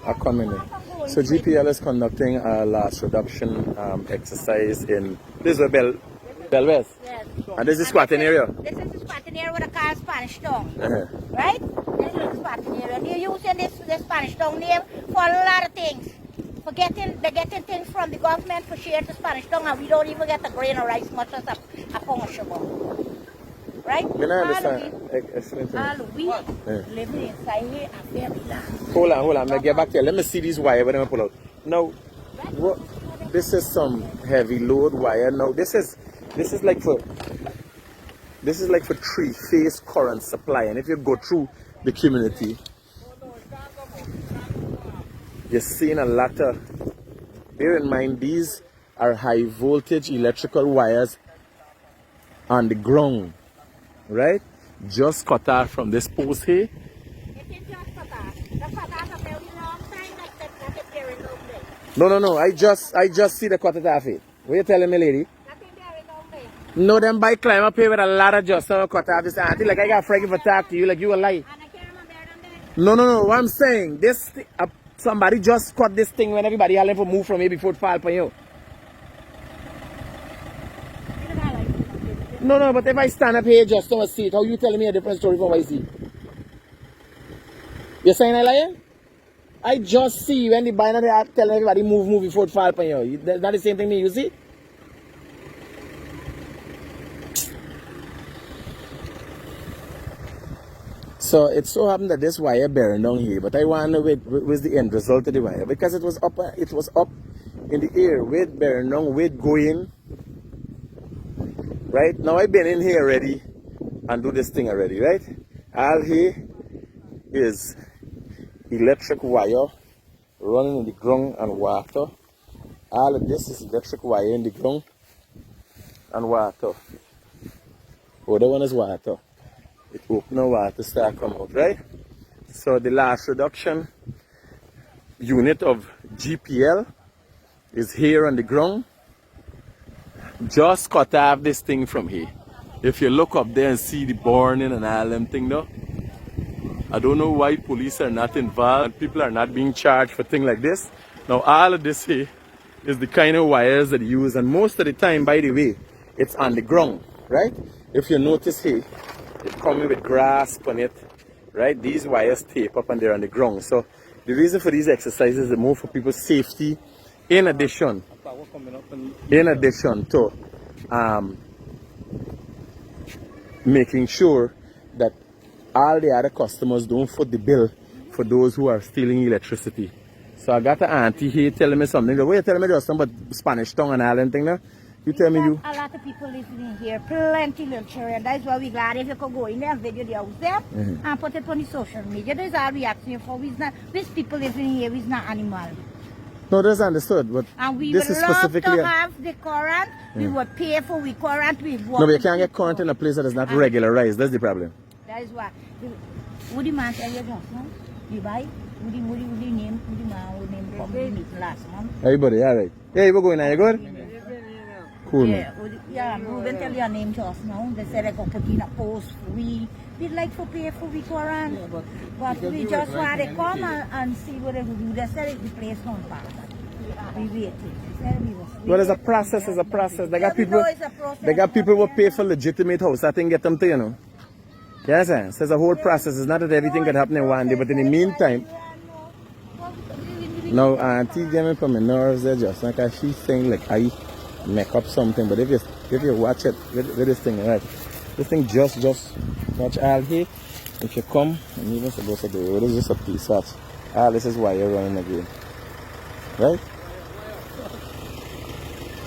are coming in. So GPL is conducting a loss reduction exercise in this is Bell West. Yes. And this is squatting area. This is the squatting area with a car Spanish tongue. Right? This is the squatting area. They're using this Spanish tongue name for a lot of things. They're getting things from the government for share to Spanish tongue, and we don't even get a grain of rice much as a pound of sugar. Right? I understand. Excellent. We living inside here and very long. Hold on. Let me get back there. Let me see these wire when I pull out. Now, this is some heavy load wire. Now, this is like for three-phase current supply. And if you go through the community, you're seeing a lot of. Bear in mind, these are high voltage electrical wires on the ground. Right? Just cut off from this post here. No. I just see the cut it off it. What you telling me, lady? No, them bike climb up here with a lot of just cut off this auntie. Like I got freaking for talk to you, like you a lie. No. What I'm saying, this somebody just cut this thing when everybody yelling for move from here before it fall upon you. No, but if I stand up here just to see it, how you telling me a different story from what I see? You're saying I lie? I just see when the banner they are telling everybody move before it fall upon you. That's not the same thing me, you see? So it so happened that this wire bearing down here, but I want to know what's the end result of the wire, because it was up in the air, weight bearing down, weight going. Right? Now I've been in here already and do this thing already, right? All here is electric wire running in the ground and water. All of this is electric wire in the ground and water. Oh, that one is water. It open and water start come out, right? So the last reduction unit of GPL is here on the ground. Just cut off this thing from here. If you look up there and see the burning and all them thing though, I don't know why police are not involved and people are not being charged for things like this. Now all of this here is the kind of wires that you use, and most of the time, by the way, it's on the ground, right? If you notice here, it's coming with grass on it, right? These wires tape up and they're on the ground. So the reason for these exercises is more for people's safety, in addition to making sure that all the other customers don't foot the bill for those who are stealing electricity. So I got an auntie here telling me something. The way you telling me just something about Spanish tongue and all that thing now. You tell me you. A lot of people living in here, plenty little children. That's why we're glad if you could go in there and video the house there and put it on the social media. That's all we asking for. These people living in here is not animal. No, that's understood, but and we this would is love specifically to have the current. We would pay for we current. No, but you can't get current in a place that is not regularized. That's the problem. That is why. Would the man tell you just now? You buy? Would the name? Would the man would name from the meeting last month? Everybody, all right. Hey, we're going now. You good? Cool. Yeah, Ruben tell your name just now. They said they could put in a post free. We'd like to pay for we current. Yeah, but we just want to come and see what they do. They said the place not bad. We waited. Well, it's a process. It's a process. They got people. They got people who pay for legitimate house. I think get them to, you know. Yes, sir. So it's a whole process. It's not that everything can happen in one day, but in the meantime. Now, Auntie gave me from my nerves there just like she's saying like I make up something, but if you watch it with this thing, right? This thing just watch all here. If you come and even supposed to do it, it's just a piece of this is why you're running again. Right?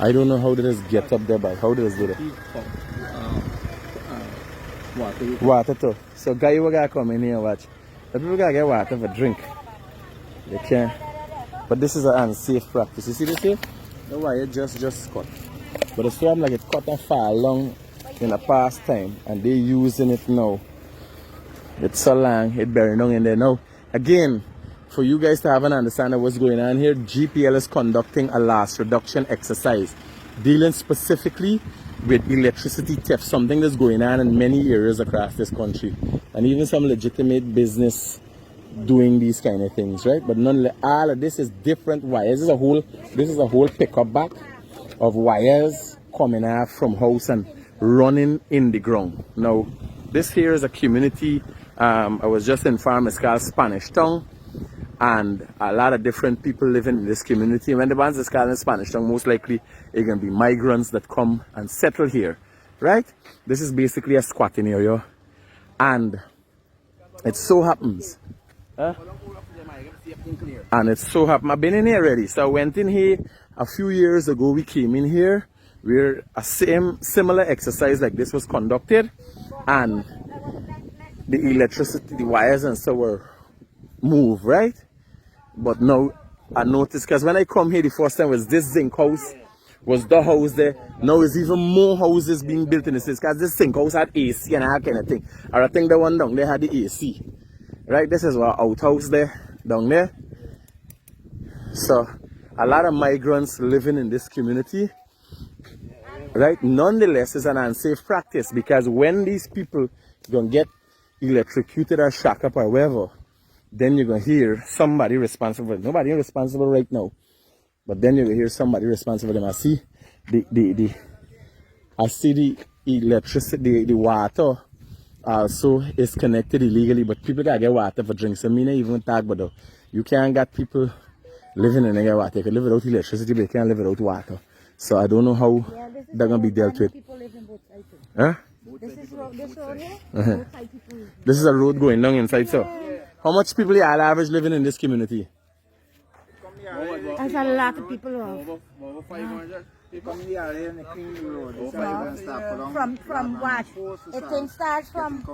I don't know how did this get up there, but how did this do that? Water too. So guy will gotta come in here and watch. The people gotta get water for drink. They can't. But this is an unsafe practice. You see this here? The wire just cut. But it's like it cut and far long in the past time, and they using it now. It's so long, it buried down in there now. Again, for you guys to have an understanding of what's going on here, GPL is conducting a loss reduction exercise, dealing specifically with electricity theft, something that's going on in many areas across this country, and even some legitimate business doing these kind of things, right? But none, all of this is different wires. This is a whole pickup back of wires coming out from house and running in the ground. Now, this here is a community. I was just informed it's called Spanish Town, and a lot of different people living in this community. When the bands is called in Spanish Town, most likely it's gonna be migrants that come and settle here, right? This is basically a squatting area, and it so happens. And it so happened, I've been in here already. So I went in here a few years ago. We came in here where a similar exercise like this was conducted, and the electricity, the wires and so were moved, right? But now I noticed, because when I come here the first time was this zinc house, was the house there. Now it's even more houses being built in this place, because this zinc house had AC and that kind of thing. Or I think the one down there had the AC. Right, this is our outhouse there, down there. So, a lot of migrants living in this community. Right, nonetheless, it's an unsafe practice, because when these people gonna get electrocuted or shock up or whatever, then you're gonna hear somebody responsible. Nobody responsible right now, but then you're gonna hear somebody responsible. I see the electricity, the water also is connected illegally, but people gotta get water for drinks. So me not even talk about that. You can't get people living in get water. You can live without electricity, but you can't live without water. So I don't know how they're gonna be dealt with. People live in both sides. Huh? This road here. Both sides people live. This is a road going down inside. So how much people are average living in this community? There's a lot of people who from what? It thing starts from.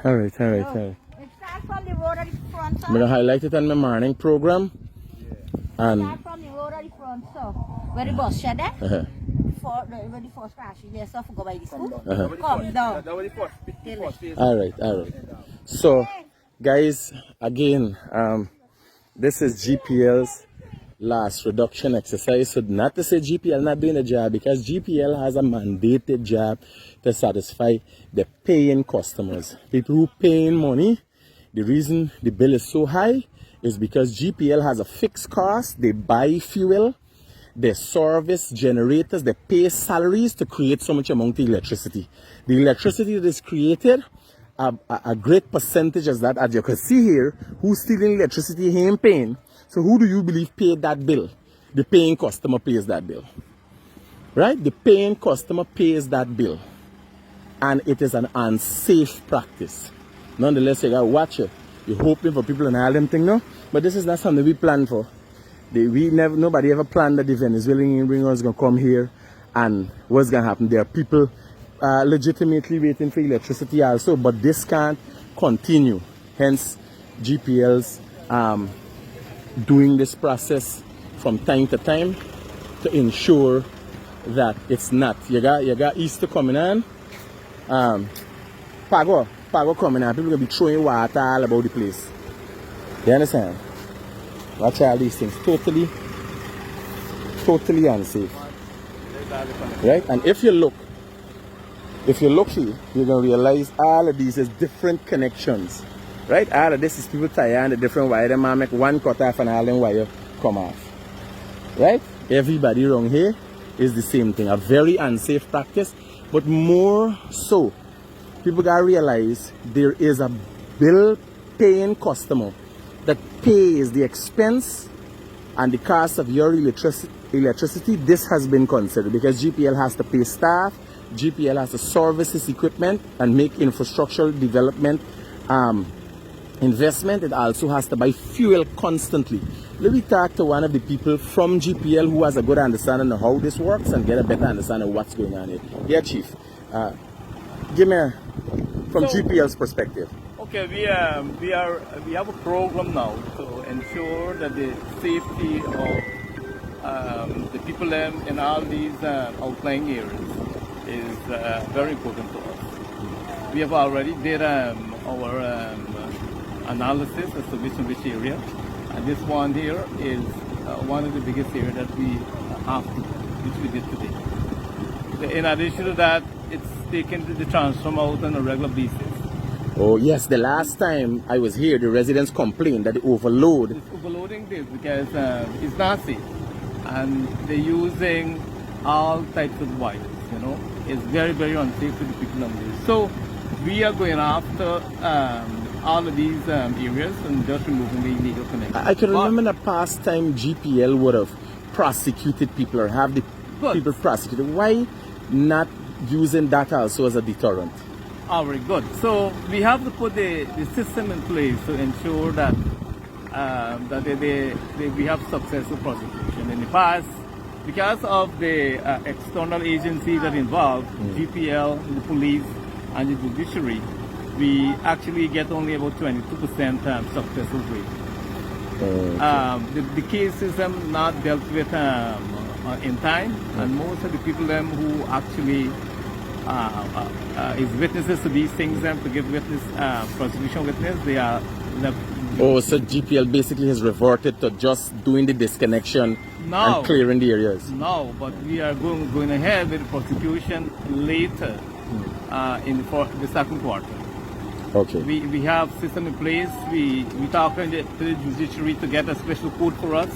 All right. It starts from the road at the front. I'm gonna highlight it on my morning program. And start from the road at the front, so where the bus shed there. Where the first crash is there, so go by the school. Come down. all right. So, guys, again, this is GPL's last reduction exercise. So not to say GPL not doing the job, because GPL has a mandated job to satisfy the paying customers. People who paying money, the reason the bill is so high is because GPL has a fixed cost. They buy fuel, they service generators, they pay salaries to create so much amount of electricity. The electricity that is created, a great percentage of that, as you can see here, who's stealing electricity, he ain't paying. So who do you believe paid that bill? The paying customer pays that bill. Right? The paying customer pays that bill. And it is an unsafe practice. Nonetheless, you gotta watch it. You're hoping for people and all them thing now. But this is not something we planned for. Nobody ever planned that the Venezuelan immigrants gonna come here and what's gonna happen. There are people legitimately waiting for electricity also, but this can't continue. Hence, GPL's doing this process from time to time to ensure that it's not. You got Easter coming on, Pago coming on. People gonna be throwing water all about the place. You understand? Watch all these things. Totally unsafe. Right? And if you look here, you're gonna realize all of these is different connections. Right? All of this is people tie on the different wire. They might make one cut off and all them wire come off. Right? Everybody around here is the same thing. A very unsafe practice. But more so, people gotta realize there is a bill paying customer that pays the expense and the cost of your electricity. This has been considered because GPL has to pay staff, GPL has to service its equipment and make infrastructural development investment. It also has to buy fuel constantly. Let me talk to one of the people from GPL who has a good understanding of how this works and get a better understanding of what's going on here. Yeah, Chief. Give me from GPL's perspective. Okay, we have a program now to ensure that the safety of the people in all these outlying areas is very important to us. We have already did our analysis as to which area, and this one here is one of the biggest areas that we have, which we did today. In addition to that, it's taken the transformer out on a regular basis. Oh yes, the last time I was here, the residents complained that the overload. It's overloading this because it's not safe, and they're using all types of wires. You know, it's very, very unsafe for the people on this. So we are going after all of these areas and just removing the illegal connections. I can remember in the past time GPL would have prosecuted people or have the Good. people prosecuted. Why not using that also as a deterrent? Oh, very good. So we have to put the system in place to ensure that we have successful prosecution. In the past, because of the external agencies that are involved, GPL, the police, and the judiciary, we actually get only about 22% successful rate. The cases are not dealt with in time, and most of the people who actually is witnesses to these things, to give witness, prosecution witness, they are left. Oh, so GPL basically has reverted to just doing the disconnection and clearing the areas. No, but we are going ahead with the prosecution later in the second quarter. Okay. We have system in place. We talking to the judiciary to get a special code for us.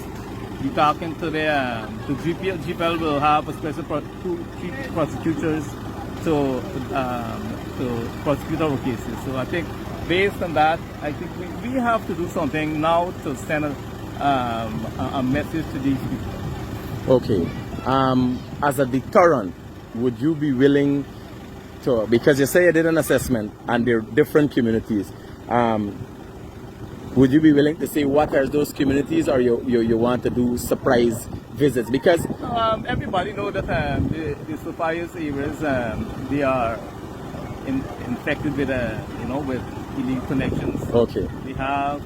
We talking to the GPL. GPL will have a special two prosecutors to prosecute our cases. So I think based on that, I think we have to do something now to send a message to these people. Okay. As a deterrent, would you be willing to, because you say you did an assessment and there are different communities, would you be willing to say what are those communities, or you want to do surprise visits? Because everybody know that the Sophia's areas they are infected with with illegal connections. Okay. We have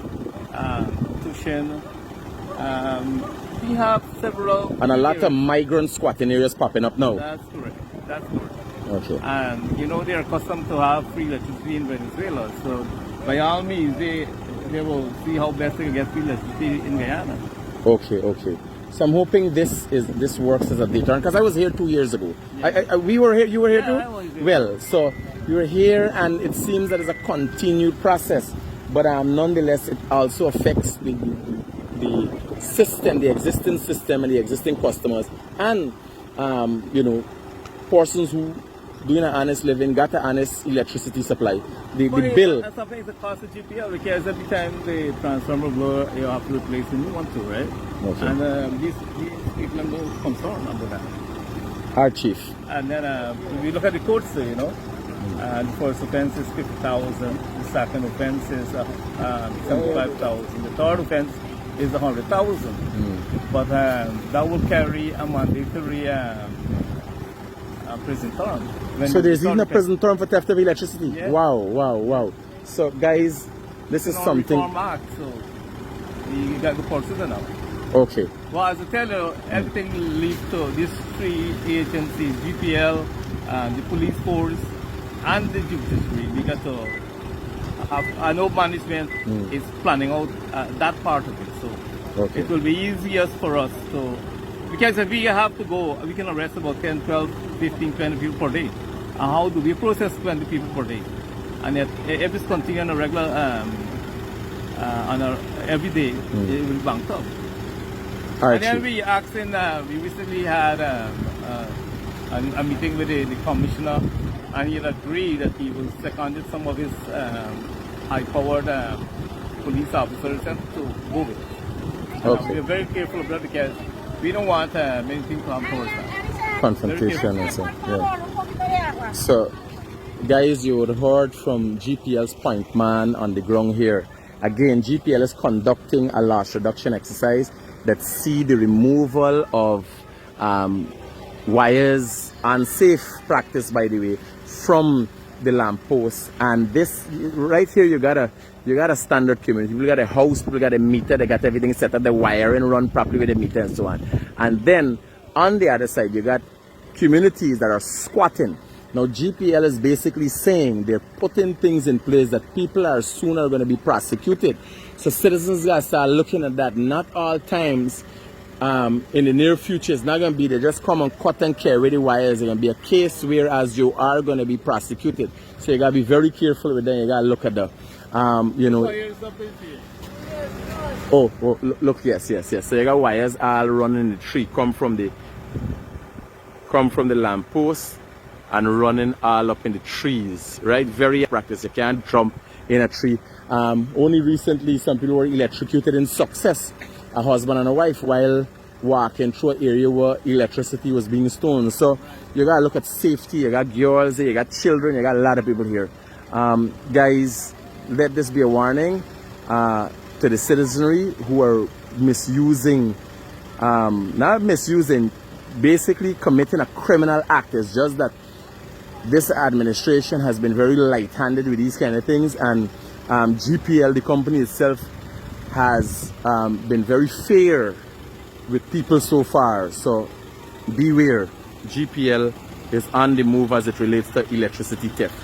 Tushin. We have several. And a lot areas. of migrant squatting areas popping up now. That's correct. That's correct. Okay. And they are accustomed to have free electricity in Venezuela. So by all means, they will see how best they can get free electricity in Guyana. Okay, okay. So I'm hoping this works as a deterrent, because I was here 2 years ago. Yeah. We were here. You were here too. I was here. Well, so you were here, and it seems that it's a continued process. But nonetheless, it also affects the system, the existing system, and the existing customers, and persons who doing an honest living, got an honest electricity supply. The bill. That's something it's a cost of GPL, because every time the transformer blow, you have to replace a new one too, right? Okay. And these people are more concerned about that. Our chief. And then we look at the codes, and the first offense is 50,000. The second offense is 75,000. The third offense is 100,000. But that will carry a mandatory prison term. So there's even a prison term for theft of electricity? Yeah. Wow, wow, wow. So guys, this is something. Reform Act, so you got to consider now. Okay. Well, as I tell you, everything leads to these three agencies, GPL, the police force, and the judiciary. We got to have, I know management is planning out that part of it. So Okay. it will be easiest for us to, because if we have to go, we can arrest about 10, 12, 15, 20 people per day. And how do we process 20 people per day? And if it's continuing on a regular, every day, it will bank up. All right, And then Chief. we asking, we recently had a meeting with the commissioner, and he agreed that he will second some of his high-powered police officers to go with it. Okay. We're very careful of that, because we don't want many things to happen towards that. Confrontation and so. Yeah. So, guys, you would have heard from GPL's point man on the ground here. Again, GPL is conducting a loss reduction exercise that see the removal of wires, unsafe practice, by the way, from the lamppost. And this right here, you got a standard community. You got a house, people got a meter, they got everything set up, the wiring run properly with the meter and so on. And then on the other side, you got communities that are squatting. Now GPL is basically saying they're putting things in place that people are sooner going to be prosecuted. So citizens got to start looking at that. Not all times in the near future, it's not going to be they just come and cut and carry the wires. It's going to be a case whereas you are going to be prosecuted. So you got to be very careful with them. You got to look at the, you know. Look, yes. So you got wires all running in the tree, come from the lamp post and running all up in the trees, right? Very practice. You can't jump in a tree. Only recently, some people were electrocuted in Success, a husband and a wife, while walking through an area where electricity was being stolen. So you gotta look at safety. You got girls, you got children, you got a lot of people here. Guys, let this be a warning to the citizenry who are misusing, not misusing, basically committing a criminal act. It's just that this administration has been very light-handed with these kind of things, and GPL, the company itself, has been very fair with people so far. So beware, GPL is on the move as it relates to electricity theft.